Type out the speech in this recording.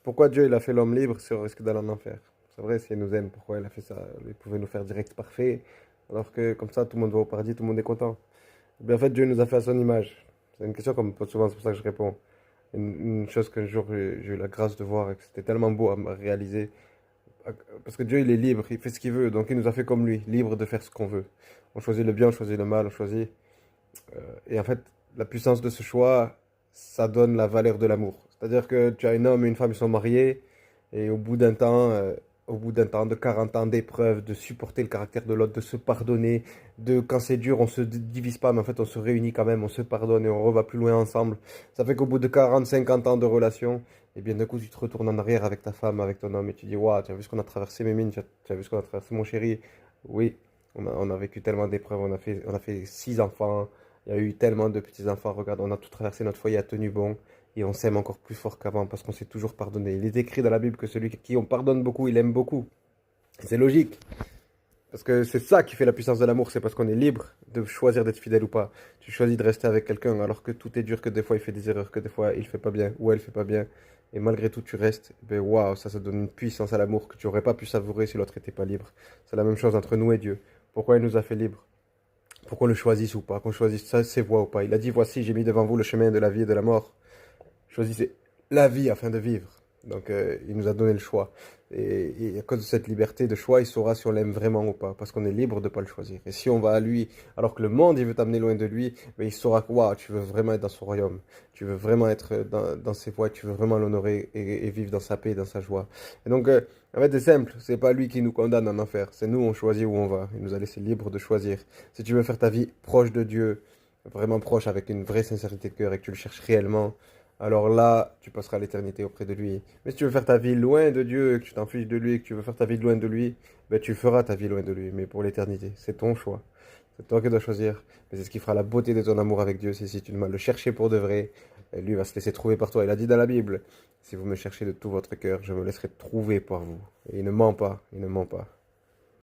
pourquoi Dieu il a fait l'homme libre si on risque d'aller en enfer? C'est vrai, s'il nous aime, pourquoi il a fait ça? Il pouvait nous faire direct parfait, alors que comme ça, tout le monde va au paradis, tout le monde est content. Eh bien, en fait, Dieu nous a fait à son image. C'est une question qu'on me pose souvent, c'est pour ça que je réponds. Une chose qu'un jour j'ai eu la grâce de voir et que c'était tellement beau à réaliser. Parce que Dieu, il est libre, il fait ce qu'il veut, donc il nous a fait comme lui, libre de faire ce qu'on veut. On choisit le bien, on choisit le mal, on choisit. Et en fait, la puissance de ce choix, ça donne la valeur de l'amour. C'est-à-dire que tu as un homme et une femme, ils sont mariés, et au bout d'un temps, de 40 ans d'épreuve, de supporter le caractère de l'autre, de se pardonner, de quand c'est dur, on se divise pas, mais en fait, on se réunit quand même, on se pardonne et on va plus loin ensemble. Ça fait qu'au bout de 40, 50 ans de relation, et bien d'un coup, tu te retournes en arrière avec ta femme, avec ton homme, et tu dis, waouh, tu as vu ce qu'on a traversé, Mémine, tu as vu ce qu'on a traversé, mon chéri. Oui, on a vécu tellement d'épreuves, on a fait 6 enfants. Il y a eu tellement de petits-enfants. Regarde, on a tout traversé, notre foyer a tenu bon. Et on s'aime encore plus fort qu'avant parce qu'on s'est toujours pardonné. Il est écrit dans la Bible que celui qui on pardonne beaucoup, il aime beaucoup. Et c'est logique. Parce que c'est ça qui fait la puissance de l'amour. C'est parce qu'on est libre de choisir d'être fidèle ou pas. Tu choisis de rester avec quelqu'un alors que tout est dur, que des fois il fait des erreurs, que des fois il fait pas bien ou elle fait pas bien. Et malgré tout, tu restes. Ben waouh, ça donne une puissance à l'amour que tu n'aurais pas pu savourer si l'autre n'était pas libre. C'est la même chose entre nous et Dieu. Pourquoi il nous a fait libres? Pour qu'on le choisisse ou pas, qu'on choisisse ça, ses voies ou pas. Il a dit, voici, j'ai mis devant vous le chemin de la vie et de la mort. Choisissez la vie afin de vivre. Donc, il nous a donné le choix. Et à cause de cette liberté de choix, il saura si on l'aime vraiment ou pas. Parce qu'on est libre de ne pas le choisir. Et si on va à lui, alors que le monde, il veut t'amener loin de lui, mais il saura que waouh, tu veux vraiment être dans son royaume. Tu veux vraiment être dans ses voies. Tu veux vraiment l'honorer et vivre dans sa paix et dans sa joie. Et donc, en fait, c'est simple. C'est pas lui qui nous condamne en enfer. C'est nous, on choisit où on va. Il nous a laissé libre de choisir. Si tu veux faire ta vie proche de Dieu, vraiment proche, avec une vraie sincérité de cœur et que tu le cherches réellement, alors là, tu passeras l'éternité auprès de lui. Mais si tu veux faire ta vie loin de Dieu, que tu t'en fiches de lui, que tu veux faire ta vie loin de lui, ben tu feras ta vie loin de lui, mais pour l'éternité. C'est ton choix. C'est toi qui dois choisir. Mais c'est ce qui fera la beauté de ton amour avec Dieu, c'est si tu vas le chercher pour de vrai, et lui va se laisser trouver par toi. Il a dit dans la Bible, si vous me cherchez de tout votre cœur, je me laisserai trouver par vous. Et il ne ment pas, il ne ment pas.